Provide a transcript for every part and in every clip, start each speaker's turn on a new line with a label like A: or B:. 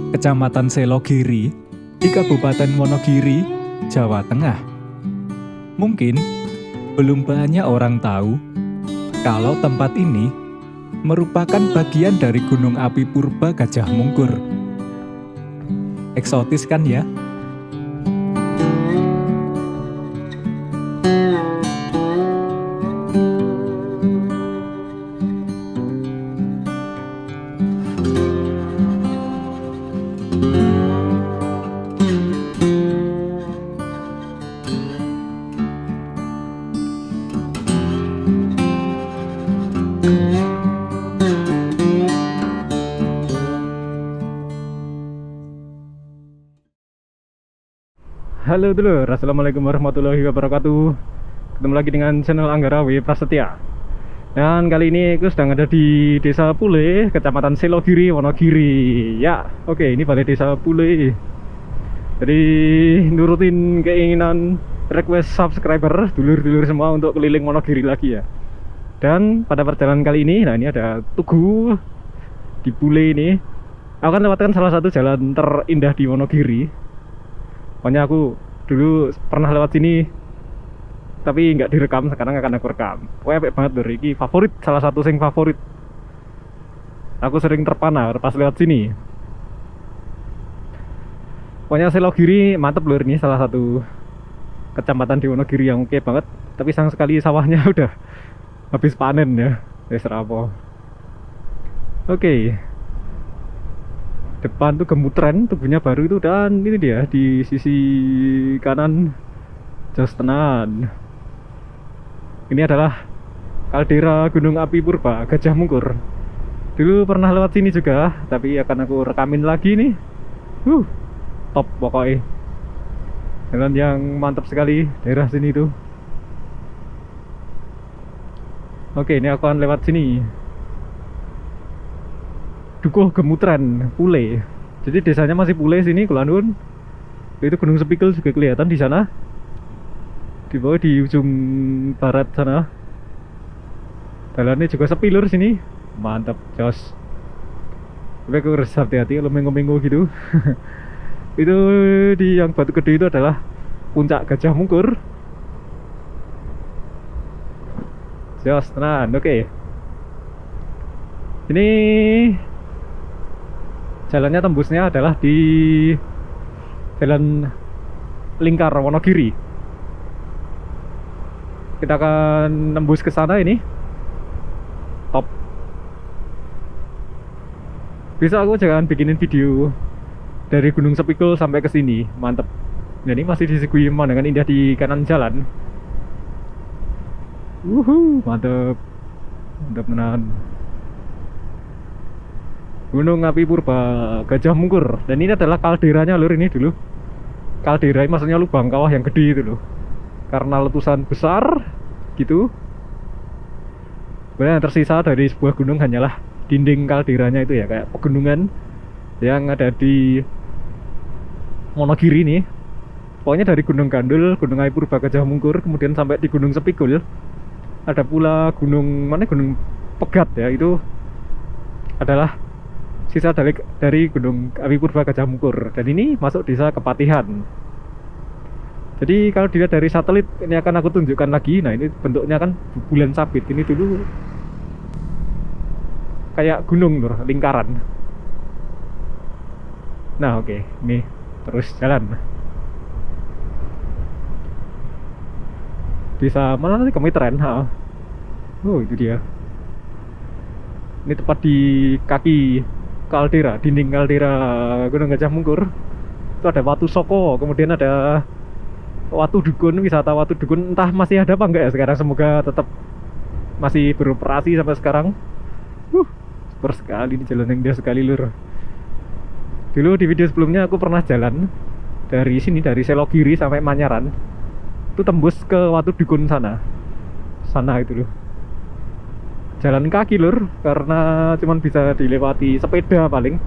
A: Kecamatan Selogiri di Kabupaten Wonogiri, Jawa Tengah. Mungkin belum banyak orang tahu kalau tempat ini merupakan bagian dari Gunung Api Purba Gajah Mungkur. Eksotis kan ya?
B: Halo dulur, assalamualaikum warahmatullahi wabarakatuh. Ketemu lagi dengan channel Anggara W Prasetya. Dan kali ini aku sedang ada di Desa Pule, Kecamatan Selogiri, Wonogiri. Ya, oke, ini balai Desa Pule. Jadi nurutin keinginan request subscriber dulur-dulur semua untuk keliling Wonogiri lagi ya. Dan pada perjalanan kali ini, nah ini ada tugu di Pule ini. Aku akan lewatkan salah satu jalan terindah di Wonogiri. Pokoknya aku dulu pernah lewat sini tapi nggak direkam, sekarang akan aku rekam. Pokoknya epic banget lho, ini favorit, salah satu sing favorit. Aku sering terpana pas lewat sini. Pokoknya Selogiri mantep lho, ini salah satu kecamatan di Wonogiri yang oke banget. Tapi sayang sekali sawahnya udah habis panen ya. Wis rapo. Oke. Depan tuh gemutren, tubuhnya baru itu, dan ini dia di sisi kanan jos tenan. Ini adalah kaldera Gunung Api Purba Gajah Mungkur. Dulu pernah lewat sini juga, tapi akan aku rekamin lagi nih. Top pokoknya. Jalan yang mantap sekali daerah sini tuh. Oke, ini aku akan lewat sini. Dukuh Gemutren, Pule. Jadi desanya masih Pule sini, Kulanun. Itu Gunung Sepikul juga kelihatan di sana. Di bawah di ujung barat sana. Jalannya juga sepi lur sini. Mantap, jos. Tapi aku harus hati-hati kalau minggu-minggu gitu. Itu di yang batu gede itu adalah puncak Gajah Mungkur. Jos, tenan, oke. Ini jalannya tembusnya adalah di Jalan Lingkar Wonogiri. Kita akan nembus ke sana ini. Top. Bisa aku jangan bikinin video dari Gunung Sepikul sampai ke sini. Mantep. Nah, ini masih disuguhi pemandangan indah di kanan jalan. Mantep. Mantep menahan. Gunung Api Purba Gajah Mungkur. Dan ini adalah kalderanya lur, ini dulu. Kaldera maksudnya lubang kawah yang gede itu loh. Karena letusan besar gitu. Kemudian yang tersisa dari sebuah gunung hanyalah dinding kalderanya itu ya, kayak pegunungan yang ada di Wonogiri nih. Pokoknya dari Gunung Gandul, Gunung Api Purba Gajah Mungkur, kemudian sampai di Gunung Sepikul. Ada pula gunung Gunung Pegat ya, itu adalah sisa dari Gunung Api Purba Gajah Mungkur. Dan ini masuk desa Kepatihan. Jadi kalau dilihat dari satelit, ini akan aku tunjukkan lagi. Nah, ini bentuknya kan bulan sabit. Ini dulu kayak gunung lur, lingkaran. Nah, oke, ini terus jalan. Bisa mana nanti Gemutren, ha. Oh, itu dia. Ini tepat di kaki kaldera, dinding kaldera Gunung Gajah Mungkur. Itu ada Watu Soko, kemudian ada Watu Dukun, wisata Watu Dukun. Entah masih ada apa enggak ya sekarang, semoga tetap masih beroperasi sampai sekarang. Super sekali, ini jalan yang indah sekali lur. Dulu di video sebelumnya aku pernah jalan dari sini, dari Selogiri sampai Manyaran. Itu tembus ke Watu Dukun sana. Sana itu loh. Jalan kaki lur, karena cuman bisa dilewati sepeda paling,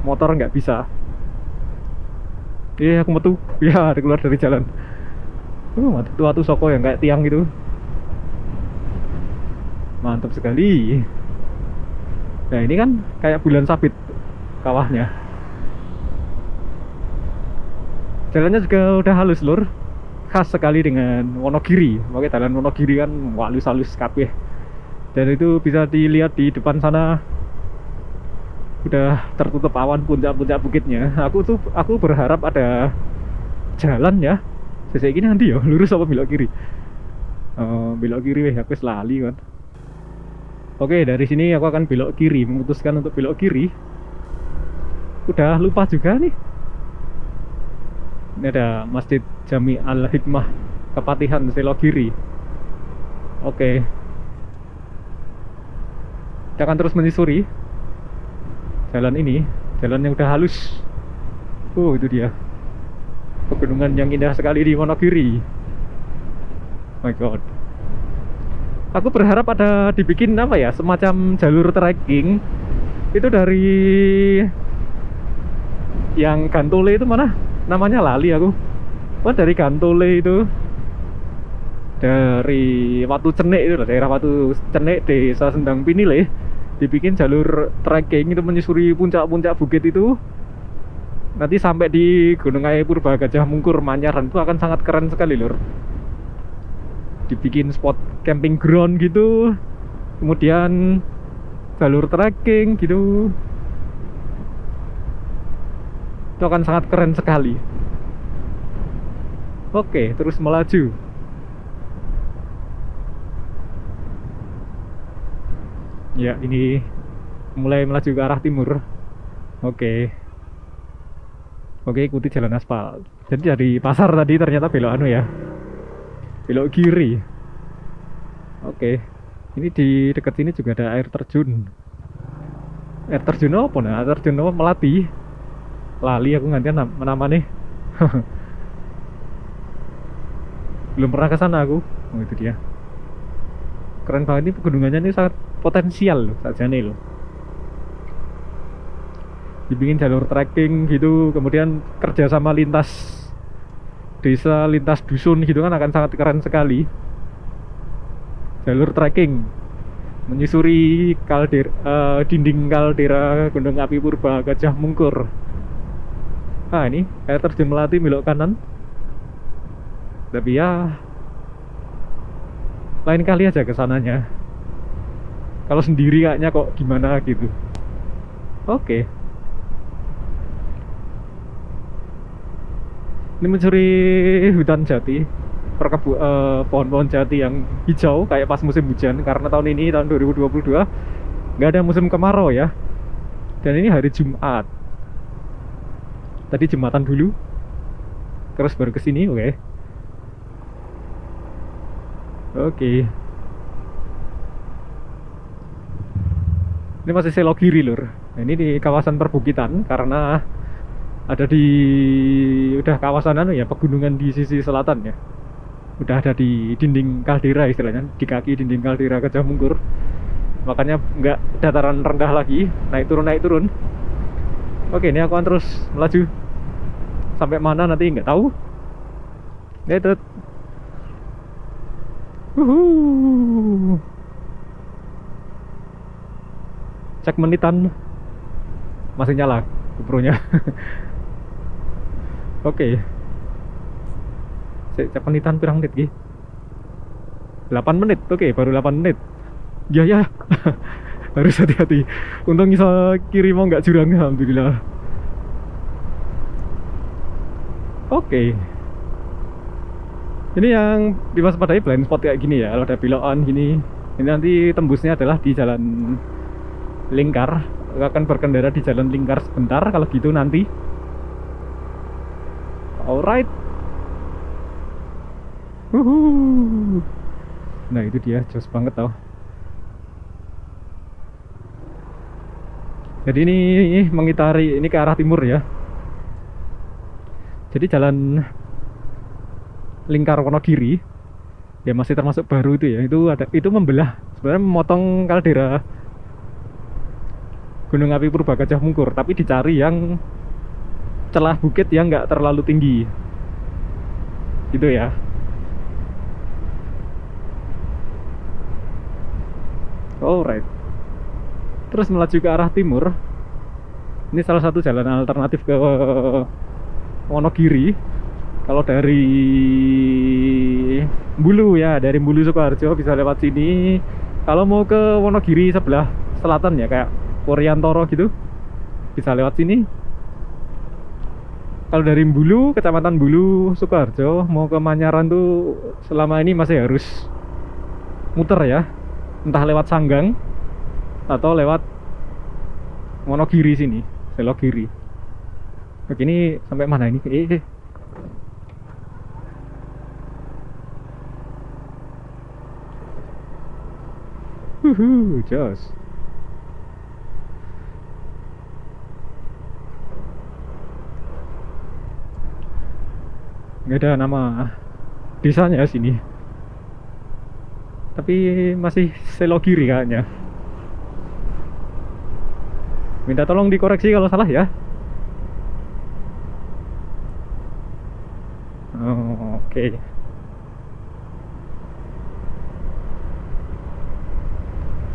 B: motor nggak bisa. Aku metu, ya ada keluar dari jalan. Mantap tuh Watu Soko yang kayak tiang gitu. Mantap sekali. Nah, ini kan kayak bulan sabit kawahnya. Jalannya juga udah halus lur, khas sekali dengan Wonogiri. Makanya jalan Wonogiri kan halus-halus kabeh. Dan itu bisa dilihat di depan sana udah tertutup awan puncak-puncak bukitnya. Aku berharap ada jalan ya. Sesek gini nanti ya lurus apa belok kiri? Belok kiri weh, aku wis lali kan. Oke, dari sini aku akan belok kiri, memutuskan untuk belok kiri. Udah lupa juga nih. Ini ada Masjid Jami Al-Hikmah Kepatihan Selogiri. Oke. Kita akan terus menyusuri jalan ini, jalan yang udah halus. Itu dia pegunungan yang indah sekali di Wonogiri. My God. Aku berharap ada dibikin apa ya, semacam jalur trekking. Itu dari yang Gantole itu mana? Namanya lali aku. Dari Gantole itu, dari Watu Cenek itu, daerah Watu Cenek Desa Sendang Pinile, dibikin jalur trekking itu menyusuri puncak-puncak bukit itu. Nanti sampai di Gunung Air Purba Gajah Mungkur Manyaran itu akan sangat keren sekali lur. Dibikin spot camping ground gitu, kemudian jalur trekking gitu. Itu akan sangat keren sekali. Oke, terus melaju. Ya, ini mulai melaju ke arah timur. Oke, ikuti jalan aspal. Jadi dari pasar tadi ternyata belok ya, belok kiri. Oke, ini di dekat sini juga ada air terjun. Air terjun apa nah? Air terjun apa Melati? Lali aku gantian nama nih. Belum pernah ke sana aku. Itu dia. Keren banget, ini pegunungannya ini sangat potensial loh saja nih loh. Dibikin jalur trekking gitu, kemudian kerja sama lintas desa, lintas dusun gitu kan akan sangat keren sekali. Jalur trekking menyusuri dinding kaldera Gunung Api Purba Gajah Mungkur. Ini air terjun Melati belok kanan. Tapi ya lain kali aja kesananya. Kalau sendiri kayaknya kok gimana gitu. Oke. Ini mencuri hutan jati, pohon-pohon jati yang hijau kayak pas musim hujan. Karena tahun 2022 nggak ada musim kemarau ya. Dan ini hari Jumat. Tadi Jumatan dulu, terus baru kesini. Oke. Ini masih Selogiri lur. Nah, ini di kawasan perbukitan karena ada udah kawasan ya, pegunungan di sisi selatan ya. Udah ada di dinding kaldera istilahnya, di kaki dinding kaldera Gajah Mungkur. Makanya nggak dataran rendah lagi, naik turun. Oke, ini aku akan terus melaju. Sampai mana nanti nggak tahu. Itu. Cek menitan. Masih nyala GoPro-nya. Oke. Cek menitan pirang menit Gi? 8 menit. Oke, baru 8 menit. Ya. Harus hati-hati. Untung bisa kiri mau nggak jurang, alhamdulillah. Oke. Ini yang diwaspadai blind spot kayak gini ya. Kalau ada belokan gini, ini nanti tembusnya adalah di jalan lingkar. Akan berkendara di jalan lingkar sebentar kalau gitu nanti. Alright. Nah itu dia, jos banget tau. Jadi ini mengitari, ini ke arah timur ya. Jadi jalan lingkar Wonogiri ya masih termasuk baru itu ya. Itu membelah, sebenarnya memotong kaldera Gunung Api Purba Gajah Mungkur, tapi dicari yang celah bukit yang nggak terlalu tinggi gitu ya. Alright, terus melaju ke arah timur. Ini salah satu jalan alternatif ke Wonogiri. Kalau dari Bulu ya, dari Bulu Sukoharjo bisa lewat sini. Kalau mau ke Wonogiri sebelah selatan ya, kayak Wuryantoro gitu, bisa lewat sini. Kalau dari Bulu, Kecamatan Bulu Sukoharjo mau ke Manyaran tuh selama ini masih harus muter ya, entah lewat Sanggang atau lewat Wonogiri sini, Selogiri. Begini sampai mana ini? Jos. Nggak ada nama desanya sini. Tapi masih Selogiri kayaknya. Minta tolong dikoreksi kalau salah ya. Oh, oke.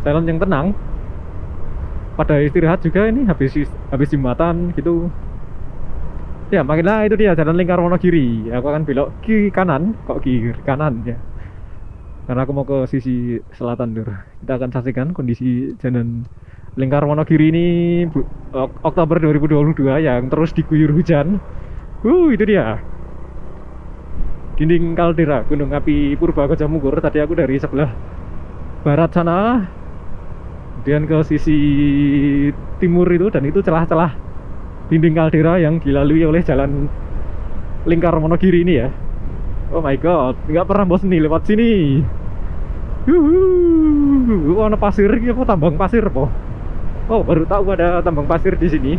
B: Jalan yang tenang. Pada istirahat juga ini habis jembatan gitu. Ya makinlah itu dia jalan lingkar Wonogiri. Aku akan belok kiri kanan, kok kiri kanan ya. Karena aku mau ke sisi selatan dulu. Kita akan saksikan kondisi jalan lingkar Wonogiri ini Oktober 2022 yang terus diguyur hujan. Itu dia. Dinding kaldera Gunung Api Purba Gajah Mungkur. Tadi aku dari sebelah barat sana, kemudian ke sisi timur itu, dan itu celah-celah dinding kaldera yang dilalui oleh jalan lingkar Wonogiri ini ya. Oh my god, nggak pernah bosan nih lewat sini. Ada pasir, ini apa tambang pasir po? Oh baru tahu ada tambang pasir di sini.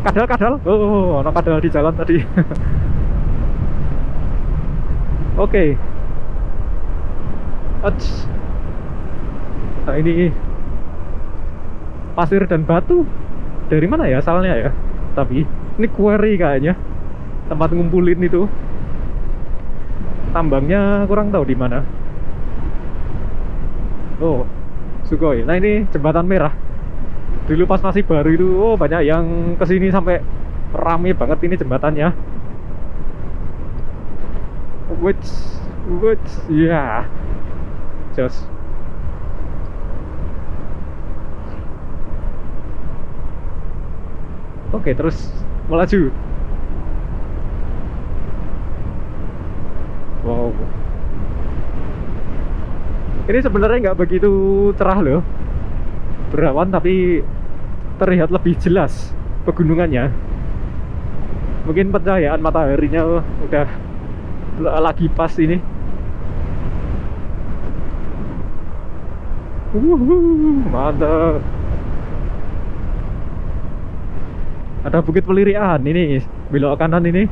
B: Kadal. Oh, ada kadal di jalan tadi. Oke. Nah ini pasir dan batu dari mana ya asalnya ya? Tapi ini quarry kayaknya, tempat ngumpulin itu. Tambangnya kurang tahu di mana. Oh, Sugoi. Nah ini jembatan merah. Dulu pas masih baru itu, oh banyak yang kesini sampai rame banget ini jembatannya. Which, ya, just. Oke, terus melaju. Wow. Ini sebenarnya nggak begitu cerah loh, berawan, tapi terlihat lebih jelas pegunungannya. Mungkin pencahayaan mataharinya udah lagi pas ini. Mantap. Ada Bukit Pelirian ini, belok kanan ini.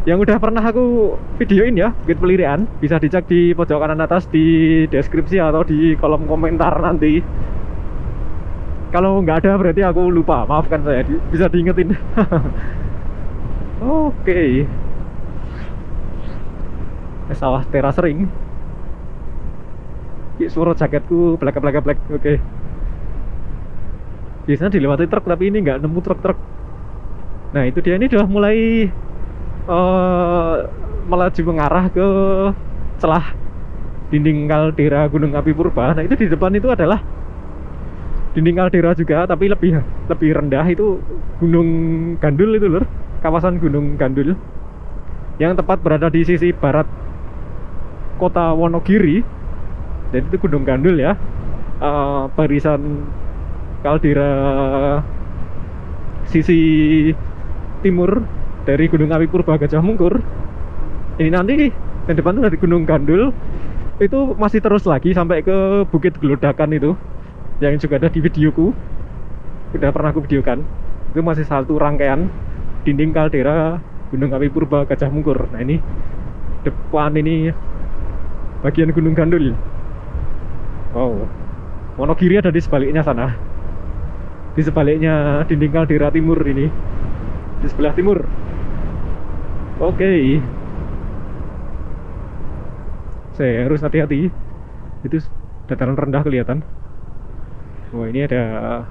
B: Yang udah pernah aku videoin ya, Bukit Pelirian. Bisa dicek di pojok kanan atas di deskripsi atau di kolom komentar nanti. Kalau nggak ada berarti aku lupa, maafkan saya, bisa diingetin. Oke. Sawah teras ring. Suara jaketku black. Oke. Biasanya dilewati truk, tapi ini nggak nemu truk. Nah itu dia, ini udah mulai melaju mengarah ke celah dinding kaldera Gunung Api Purba. Nah itu di depan itu adalah dinding kaldera juga, tapi lebih rendah. Itu Gunung Gandul itu lur, kawasan Gunung Gandul yang tepat berada di sisi barat kota Wonogiri. Jadi itu Gunung Gandul ya, barisan kaldera sisi timur dari Gunung Api Purba Gajah Mungkur. Ini nanti yang depan itu dari Gunung Gandul, itu masih terus lagi sampai ke Bukit Gelodakan itu, yang juga ada di videoku, udah pernah aku videokan. Itu masih satu rangkaian dinding kaldera Gunung Api Purba Gajah Mungkur. Nah ini depan ini bagian Gunung Gandul. Wow, Wonogiri ada di sebaliknya sana, di sebaliknya dinding kaldera timur ini, di sebelah timur. Oke. Saya harus hati-hati. Itu dataran rendah kelihatan. Wah ini ada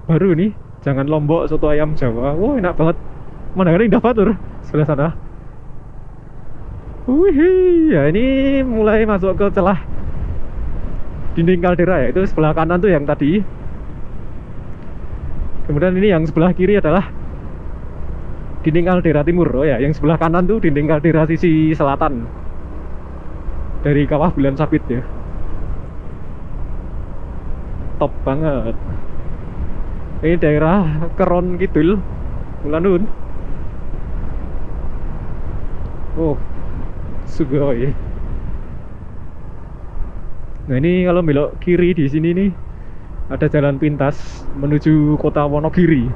B: baru nih, jangan lombok soto ayam Jawa. Wah enak banget. pemandangannya indah banget lur sebelah sana. Wih, ya ini mulai masuk ke celah dinding kaldera ya. Itu sebelah kanan tuh yang tadi. Kemudian ini yang sebelah kiri adalah dinding kaldera timur. Oh ya, yang sebelah kanan tuh dinding kaldera sisi selatan dari kawah bulan sabit ya. Top banget. Ini daerah Keron Kidul, Mulanun. Oh, sugoi. Nah ini kalau belok kiri di sini nih ada jalan pintas menuju kota Wonogiri.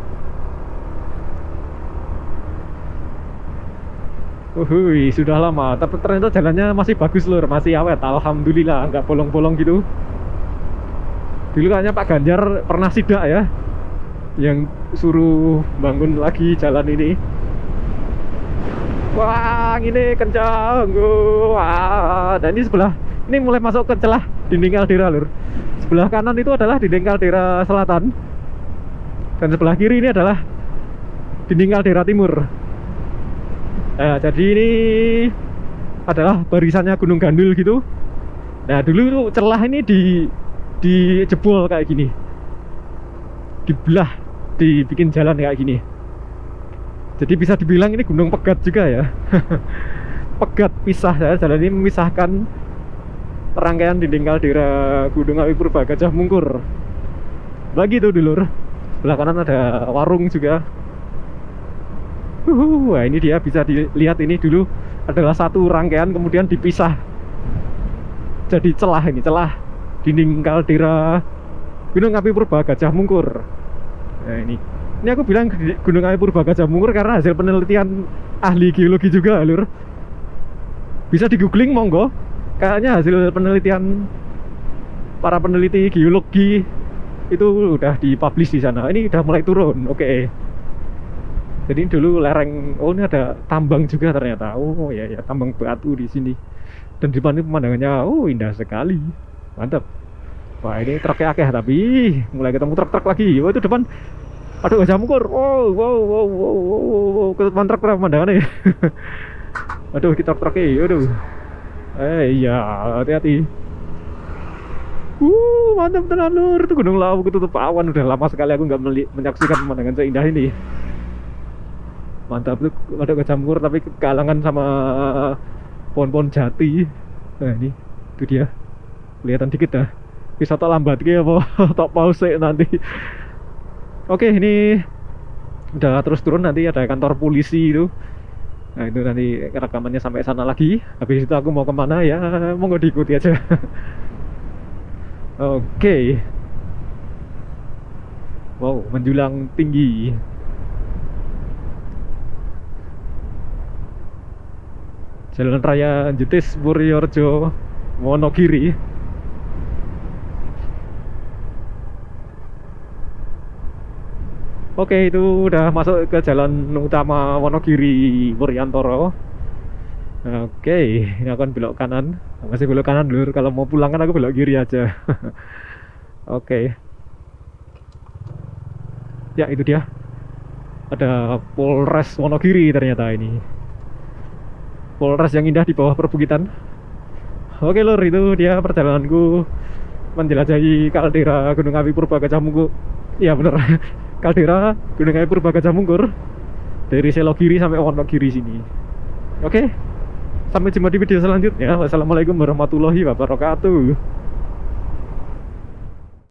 B: Uhui, sudah lama, tapi ternyata jalannya masih bagus lur, masih awet, alhamdulillah, nggak bolong-bolong gitu. Dulu kayaknya Pak Ganjar pernah sidak ya, yang suruh bangun lagi jalan ini. Wah, ini kencang. Wah, dan ini sebelah, ini mulai masuk ke celah dinding kaldera lur. Sebelah kanan itu adalah dinding kaldera selatan, dan sebelah kiri ini adalah dinding kaldera timur. Nah, jadi ini adalah barisannya Gunung Gandul gitu. Nah, dulu itu celah ini dijebol kayak gini, dibelah, dibikin jalan kayak gini. Jadi bisa dibilang ini gunung pegat juga ya. Pegat pisah ya, jalan ini memisahkan rangkaian dinding kaldera Gunung Api Purba Gajah Mungkur. Begitu dulur. Sebelah kanan ada warung juga. Wah, ini dia bisa dilihat, ini dulu adalah satu rangkaian kemudian dipisah jadi celah, ini celah dinding kaldera Gunung Api Purba Gajah Mungkur. Nah ini aku bilang Gunung Api Purba Gajah Mungkur karena hasil penelitian ahli geologi juga lur. Bisa di googling monggo. Kayaknya hasil penelitian para peneliti geologi itu udah dipublish di sana. Ini udah mulai turun. Oke. Jadi dulu lereng, oh ini ada tambang juga ternyata. Oh ya ya, tambang batu di sini. Dan di depan ini pemandangannya oh indah sekali. Mantap. Wah, ini truknya akeh tapi mulai ketemu truk-truk lagi. Oh itu depan. Aduh, Gajah Mungkur. Wow, wow, wow, wow, wow, wow. Ke depan truk pemandangannya. Aduh, kita truknya. Aduh. Iya, hati-hati. Mantap tenan lur. Itu Gunung Lawu ketutup awan. Udah lama sekali aku nggak menyaksikan pemandangan seindah ini. Mantap tuh, ada Gajah Mungkur tapi kehalangan sama pohon-pohon jati. Nah ini, itu dia. Kelihatan dikit dah. Bisa tak lambat kayak apa? Tak pause nanti. Oke, ini udah terus turun, nanti ada kantor polisi itu. Nah itu nanti rekamannya sampai sana lagi. Habis itu aku mau kemana ya monggo diikuti aja. Oke. Wow, menjulang tinggi. Jalan Raya Jetis Puryorejo Wonogiri. Oke, itu udah masuk ke jalan utama Wonogiri Wuryantoro. Oke, ini akan belok kanan. Masih belok kanan dulu. Kalau mau pulang kan aku belok kiri aja. Oke. Ya, itu dia. Ada Polres Wonogiri ternyata ini. Polres yang indah di bawah perbukitan. Oke lur, itu dia perjalananku menjelajahi kaldera Gunung Api Purba Gajah Mungkur. Iya bener. Kaldera Gunung Api Purba Gajah Mungkur dari Selogiri sampai Wonogiri sini. Oke, sampai jumpa di video selanjutnya. Wassalamualaikum warahmatullahi wabarakatuh.